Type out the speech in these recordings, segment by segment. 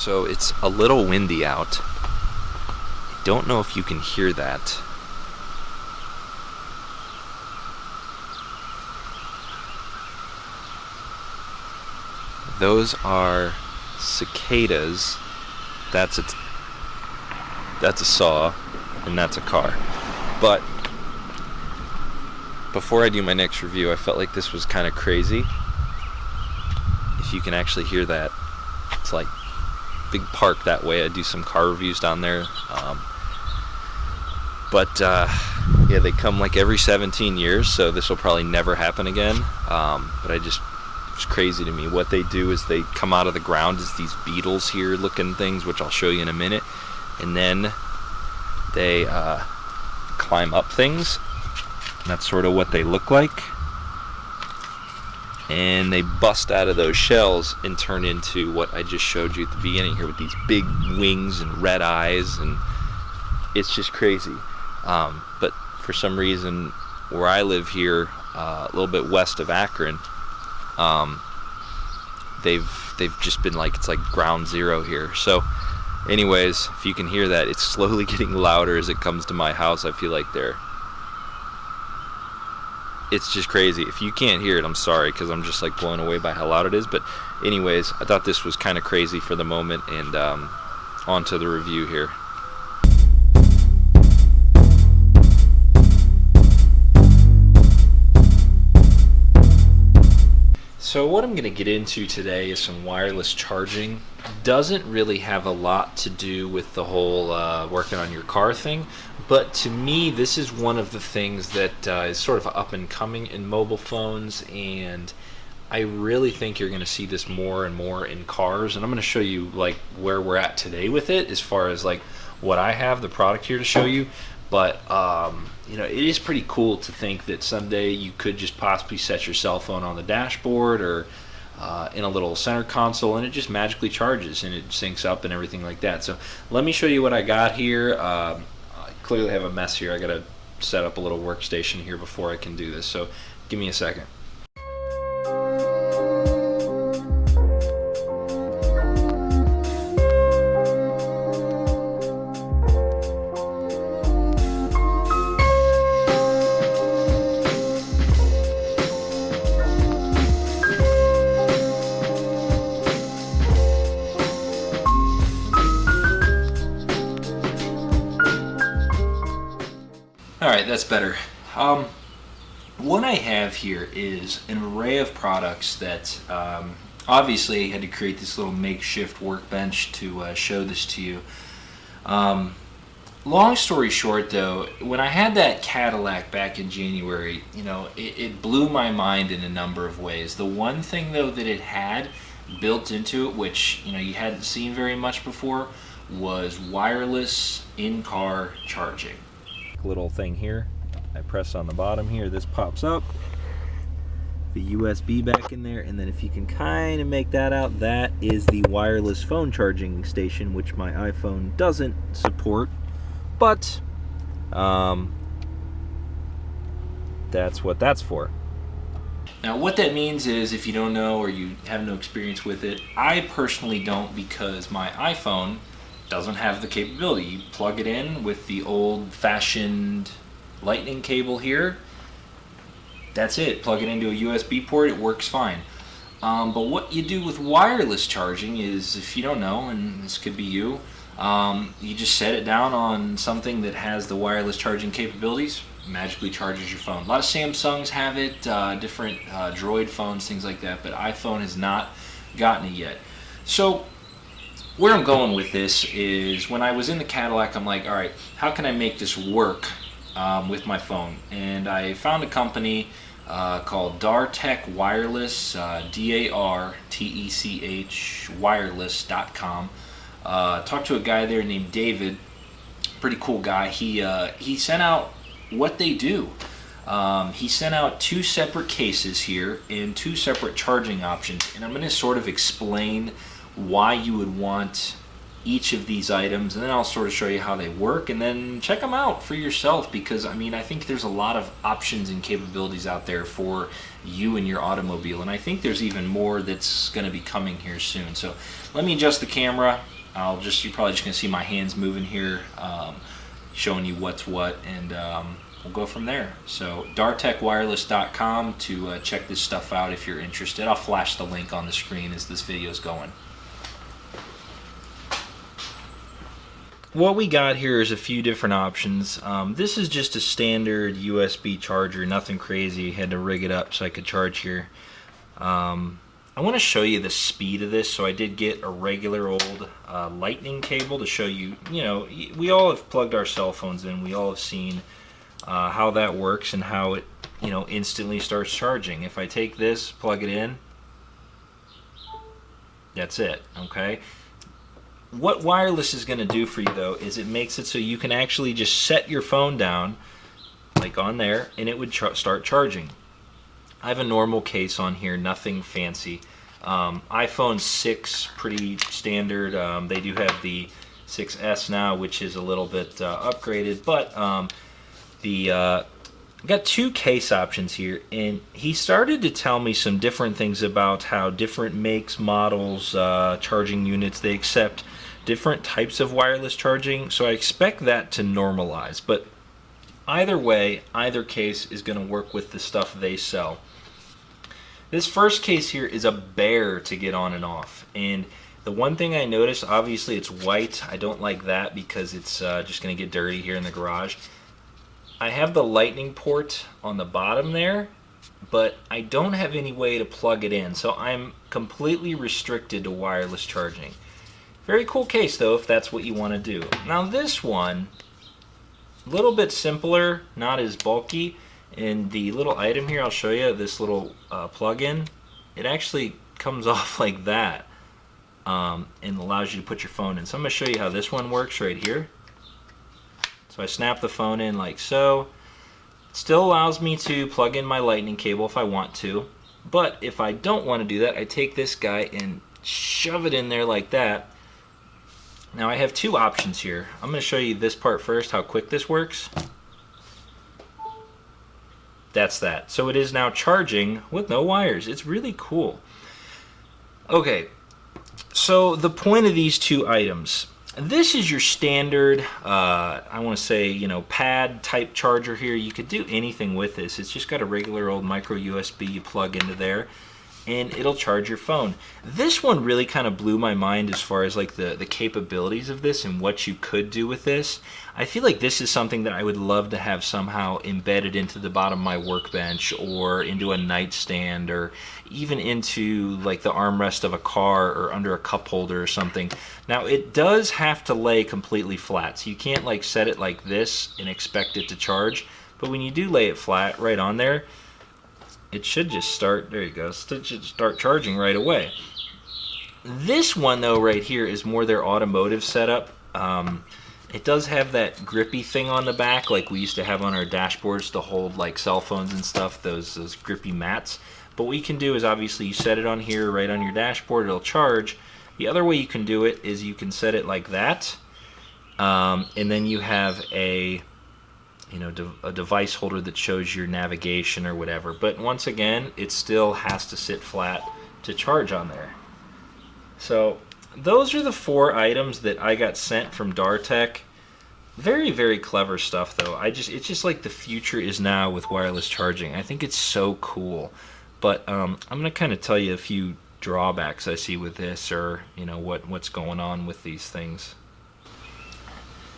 So it's a little windy out. I don't know if you can hear that. Those are cicadas. That's a saw, and that's a car. But before I do my next review, I felt like this was kind of crazy. If you can actually hear that, it's like big park that way. I do some car reviews down there. Yeah, they come like every 17 years, so this will probably never happen again. But it's crazy to me. What they do is they come out of the ground as these beetles here looking things, which I'll show you in a minute, and then they climb up things. And that's sort of what they look like. And they bust out of those shells and turn into what I just showed you at the beginning here with these big wings and red eyes, and it's just crazy. But for some reason, where I live here, a little bit west of Akron, they've just been like, it's like ground zero here. So anyways, if you can hear that, it's slowly getting louder as it comes to my house. I feel like it's just crazy. If you can't hear it, I'm sorry, because I'm just like blown away by how loud it is. But anyways, I thought this was kind of crazy for the moment, and on to the review here. So what I'm going to get into today is some wireless charging. Doesn't really have a lot to do with the whole working on your car thing, but to me this is one of the things that is sort of up and coming in mobile phones, and I really think you're going to see this more and more in cars. And I'm going to show you like where we're at today with it, as far as like what I have, the product here to show you. But it is pretty cool to think that someday you could just possibly set your cell phone on the dashboard or in a little center console, and it just magically charges and it syncs up and everything like that. So let me show you what I got here. I clearly have a mess here. I got to set up a little workstation here before I can do this. So give me a second. Alright, that's better. What I have here is an array of products that obviously I had to create this little makeshift workbench to show this to you. Long story short though, when I had that Cadillac back in January, it blew my mind in a number of ways. The one thing though that it had built into it, which you hadn't seen very much before, was wireless in-car charging. Little thing here, I press on the bottom here, this pops up, the USB back in there, and then if you can kind of make that out, that is the wireless phone charging station, which my iPhone doesn't support, but that's what that's for. Now what that means is, if you don't know or you have no experience with it, I personally don't, because my iPhone doesn't have the capability. You plug it in with the old-fashioned lightning cable here. That's it. Plug it into a USB port, it works fine. But what you do with wireless charging is, if you don't know, and this could be you just set it down on something that has the wireless charging capabilities, magically charges your phone. A lot of Samsungs have it, different Droid phones, things like that, but iPhone has not gotten it yet. So where I'm going with this is, when I was in the Cadillac, I'm like, all right, how can I make this work with my phone? And I found a company called Dartech Wireless, DARTECH wireless.com. Talked to a guy there named David, pretty cool guy. He sent out what they do. He sent out 2 separate cases here and 2 separate charging options, and I'm going to sort of explain why you would want each of these items, and then I'll sort of show you how they work, and then check them out for yourself, because I mean, I think there's a lot of options and capabilities out there for you and your automobile, and I think there's even more that's going to be coming here soon. So let me adjust the camera. You're probably just going to see my hands moving here, showing you what's what, and we'll go from there. So dartechwireless.com to check this stuff out if you're interested. I'll flash the link on the screen as this video is going. What we got here is a few different options. This is just a standard USB charger, nothing crazy. Had to rig it up so I could charge here. I want to show you the speed of this, so I did get a regular old lightning cable to show you. You know, we all have plugged our cell phones in. We all have seen how that works and how it, you know, instantly starts charging. If I take this, plug it in, that's it, okay? What wireless is going to do for you, though, is it makes it so you can actually just set your phone down, like on there, and it would start charging. I have a normal case on here, nothing fancy. iPhone 6, pretty standard. They do have the 6S now, which is a little bit upgraded, but got two case options here, and he started to tell me some different things about how different makes, models, charging units, they accept different types of wireless charging, so I expect that to normalize. But either way, either case is going to work with the stuff they sell. This first case here is a bear to get on and off, and the one thing I noticed, obviously it's white. I don't like that because it's just going to get dirty here in the garage. I have the lightning port on the bottom there, but I don't have any way to plug it in, so I'm completely restricted to wireless charging. Very cool case though, if that's what you want to do. Now this one, a little bit simpler, not as bulky. In the little item here, I'll show you this little plug-in. It actually comes off like that, and allows you to put your phone in. So I'm going to show you how this one works right here. So I snap the phone in like so. It still allows me to plug in my lightning cable if I want to, but if I don't want to do that, I take this guy and shove it in there like that. Now I have two options here. I'm going to show you this part first, how quick this works. That's that. So it is now charging with no wires. It's really cool. Okay, so the point of these two items. This is your standard, I want to say, you know, pad type charger here. You could do anything with this. It's just got a regular old micro USB you plug into there, and it'll charge your phone. This one really kind of blew my mind as far as like the capabilities of this and what you could do with this. I feel like this is something that I would love to have somehow embedded into the bottom of my workbench, or into a nightstand, or even into like the armrest of a car, or under a cup holder or something. Now it does have to lay completely flat, so you can't like set it like this and expect it to charge, but when you do lay it flat right on there, it should just start, there you go, it should start charging right away. This one though right here is more their automotive setup. It does have that grippy thing on the back like we used to have on our dashboards to hold like cell phones and stuff, those grippy mats. But what you can do is obviously you set it on here right on your dashboard, it'll charge. The other way you can do it is you can set it like that, and then you have a device holder that shows your navigation or whatever. But once again, it still has to sit flat to charge on there. So those are the four items that I got sent from Dartech. Very, very clever stuff though. It's just like the future is now with wireless charging. I think it's so cool. But I'm going to kind of tell you a few drawbacks I see with this, or you know what's going on with these things.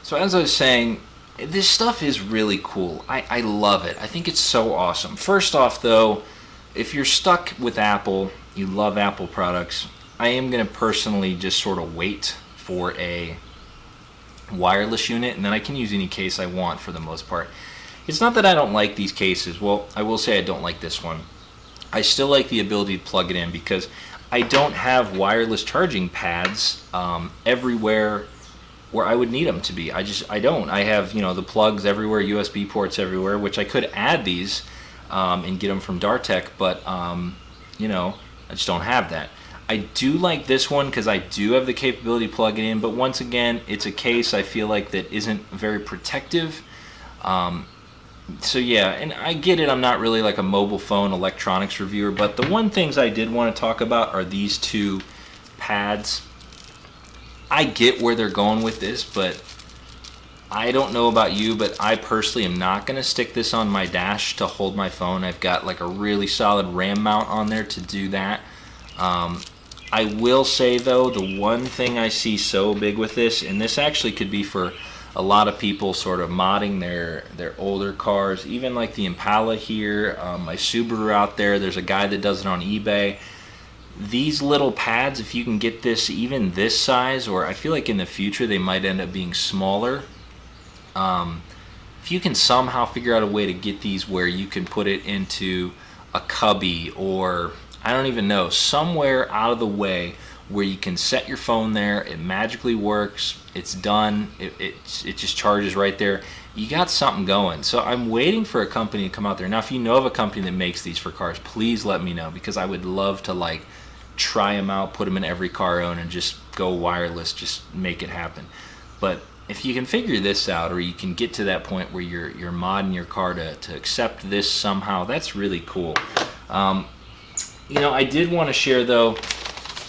So as I was saying, this stuff is really cool. I love it. I think it's so awesome. First off though, if you're stuck with Apple, you love Apple products, I am going to personally just sort of wait for a wireless unit, and then I can use any case I want for the most part. It's not that I don't like these cases. Well, I will say I don't like this one. I still like the ability to plug it in because I don't have wireless charging pads everywhere where I would need them to be. I don't. I have, you know, the plugs everywhere, USB ports everywhere, which I could add these and get them from Dartech, but you know, I just don't have that. I do like this one because I do have the capability to plug it in, but once again, it's a case I feel like that isn't very protective. So yeah, and I get it, I'm not really like a mobile phone electronics reviewer, but the one things I did want to talk about are these two pads. I get where they're going with this, but I don't know about you, but I personally am not going to stick this on my dash to hold my phone. I've got like a really solid RAM mount on there to do that. I will say though, the one thing I see so big with this, and this actually could be for a lot of people sort of modding their older cars, even like the Impala here, my Subaru out there, there's a guy that does it on eBay. These little pads, if you can get this even this size, or I feel like in the future they might end up being smaller, if you can somehow figure out a way to get these where you can put it into a cubby, or I don't even know, somewhere out of the way where you can set your phone there, it magically works, it's done, it just charges right there, you got something going. So I'm waiting for a company to come out there. Now if you know of a company that makes these for cars, please let me know, because I would love to like try them out, put them in every car I own, and just go wireless, just make it happen. But if you can figure this out, or you can get to that point where you're modding your car to accept this somehow, that's really cool. You know, I did want to share though,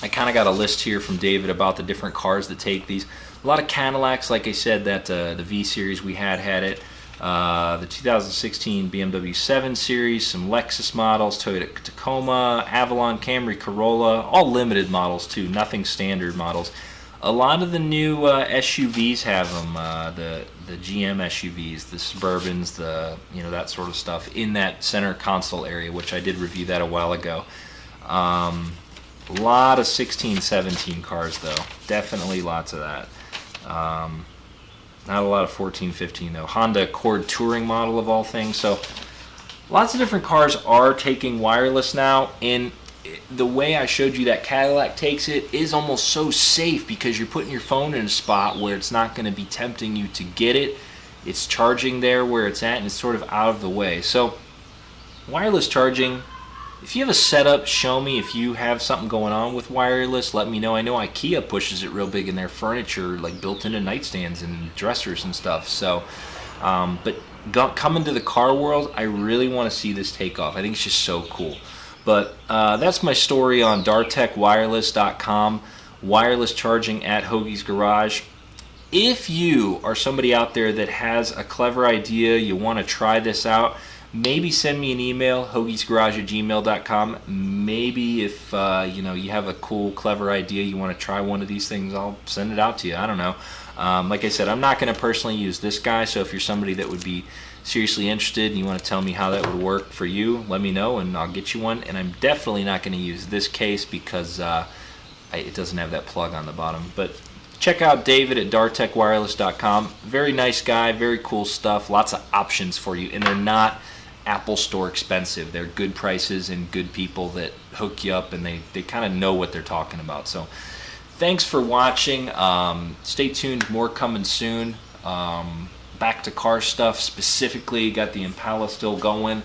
I kind of got a list here from David about the different cars that take these. A lot of Cadillacs, like I said, that the V series we had it. The 2016 BMW 7 Series, some Lexus models, Toyota Tacoma, Avalon, Camry, Corolla, all limited models too, nothing standard models. A lot of the new SUVs have them, the GM SUVs, the Suburbans, that sort of stuff in that center console area, which I did review that a while ago. A lot of 16, 17 cars though, definitely lots of that. Not a lot of 14, 15 though. Honda Accord Touring model of all things. So lots of different cars are taking wireless now, and the way I showed you that Cadillac takes it is almost so safe, because you're putting your phone in a spot where it's not going to be tempting you to get it. It's charging there where it's at, and it's sort of out of the way. So wireless charging, if you have a setup, show me. If you have something going on with wireless, let me know. I know IKEA pushes it real big in their furniture, like built into nightstands and dressers and stuff. So, but coming to the car world, I really want to see this take off. I think it's just so cool. But that's my story on dartekwireless.com, wireless charging at Hoagie's Garage. If you are somebody out there that has a clever idea, you want to try this out, maybe send me an email, hoagiesgarage@gmail.com. Maybe if you have a cool, clever idea, you want to try one of these things, I'll send it out to you. I don't know. Like I said, I'm not going to personally use this guy, so if you're somebody that would be seriously interested and you want to tell me how that would work for you, let me know and I'll get you one. And I'm definitely not going to use this case because it doesn't have that plug on the bottom. But check out David at dartekwireless.com. Very nice guy, very cool stuff, lots of options for you, and they're not Apple Store expensive. They're good prices and good people that hook you up, and they kind of know what they're talking about. So thanks for watching. Stay tuned, more coming soon. Back to car stuff specifically, got the Impala still going.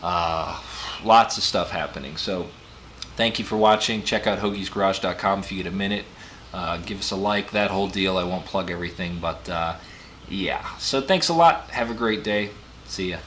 Lots of stuff happening. So thank you for watching. Check out hoagiesgarage.com if you get a minute. Give us a like, that whole deal. I won't plug everything, but yeah. So thanks a lot. Have a great day. See ya.